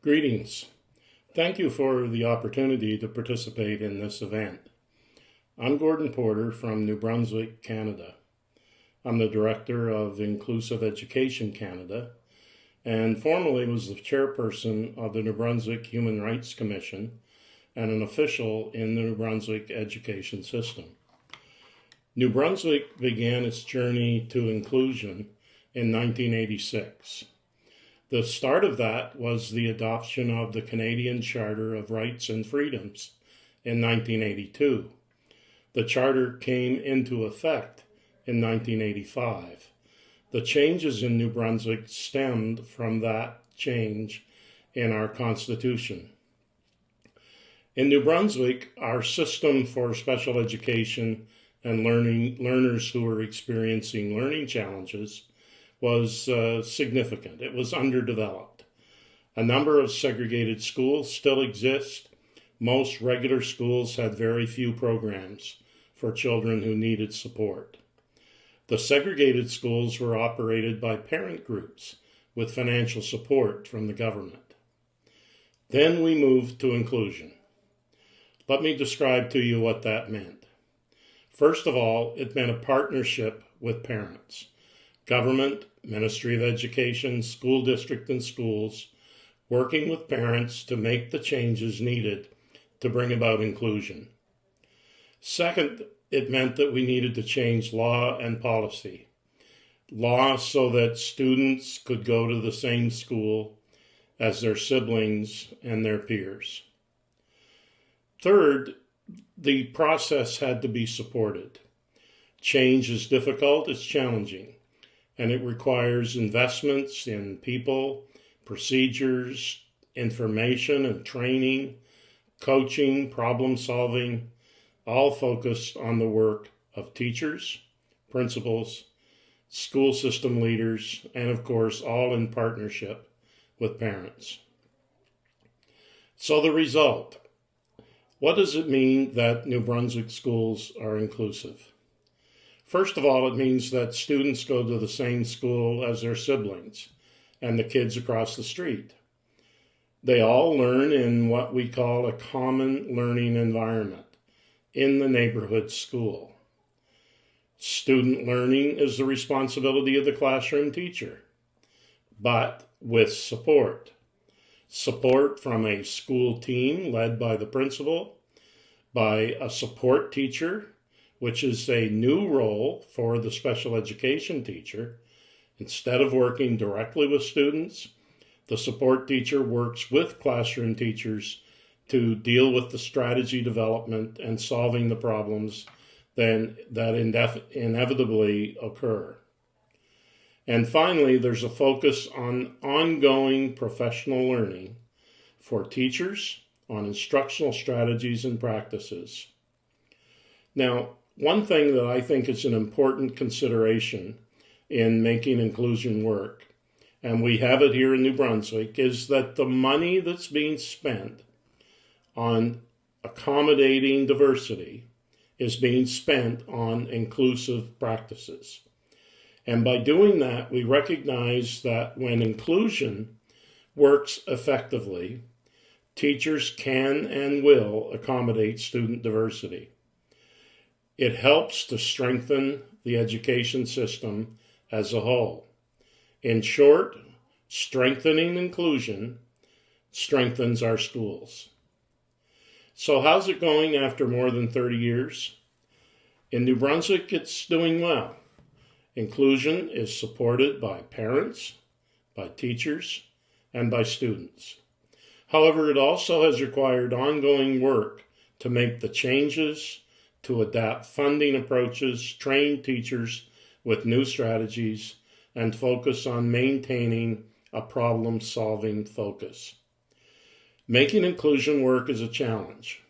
Greetings. Thank you for the opportunity to participate in this event. I'm Gordon Porter from New Brunswick, Canada. I'm the Director of Inclusive Education Canada and formerly was the chairperson of the New Brunswick Human Rights Commission and an official in the New Brunswick education system. New Brunswick began its journey to inclusion in 1986. The start of that was the adoption of the Canadian Charter of Rights and Freedoms in 1982. The Charter came into effect in 1985. The changes in New Brunswick stemmed from that change in our Constitution. In New Brunswick, our system for special education and learners who were experiencing learning challenges was significant. It was underdeveloped. A number of segregated schools still exist. Most regular schools had very few programs for children who needed support. The segregated schools were operated by parent groups with financial support from the government. Then we moved to inclusion. Let me describe to you what that meant. First of all, it meant a partnership with parents. Government, Ministry of Education, school district, and schools working with parents to make the changes needed to bring about inclusion. Second, it meant that we needed to change law and policy. Law so that students could go to the same school as their siblings and their peers. Third, the process had to be supported. Change is difficult, it's challenging, and it requires investments in people, procedures, information and training, coaching, problem solving, all focused on the work of teachers, principals, school system leaders, and of course, all in partnership with parents. So the result. What does it mean that New Brunswick schools are inclusive? First of all, it means that students go to the same school as their siblings and the kids across the street. They all learn in what we call a common learning environment in the neighborhood school. Student learning is the responsibility of the classroom teacher, but with support. Support from a school team led by the principal, by a support teacher, which is a new role for the special education teacher. Instead of working directly with students, the support teacher works with classroom teachers to deal with the strategy development and solving the problems that inevitably occur. And finally, there's a focus on ongoing professional learning for teachers on instructional strategies and practices. Now, one thing that I think is an important consideration in making inclusion work, and we have it here in New Brunswick, is that the money that's being spent on accommodating diversity is being spent on inclusive practices. And by doing that, we recognize that when inclusion works effectively, teachers can and will accommodate student diversity. It helps to strengthen the education system as a whole. In short, strengthening inclusion strengthens our schools. So how's it going after more than 30 years? In New Brunswick, it's doing well. Inclusion is supported by parents, by teachers, and by students. However, it also has required ongoing work to make the changes, to adapt funding approaches, train teachers with new strategies, and focus on maintaining a problem-solving focus. Making inclusion work is a challenge.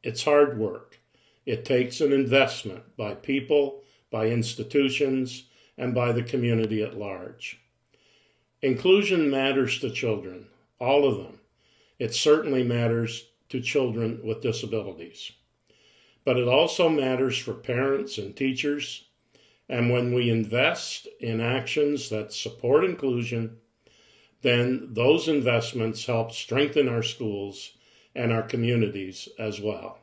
It's hard work. It takes an investment by people, by institutions, and by the community at large. Inclusion matters to children, all of them. It certainly matters to children with disabilities. But it also matters for parents and teachers, and when we invest in actions that support inclusion, then those investments help strengthen our schools and our communities as well.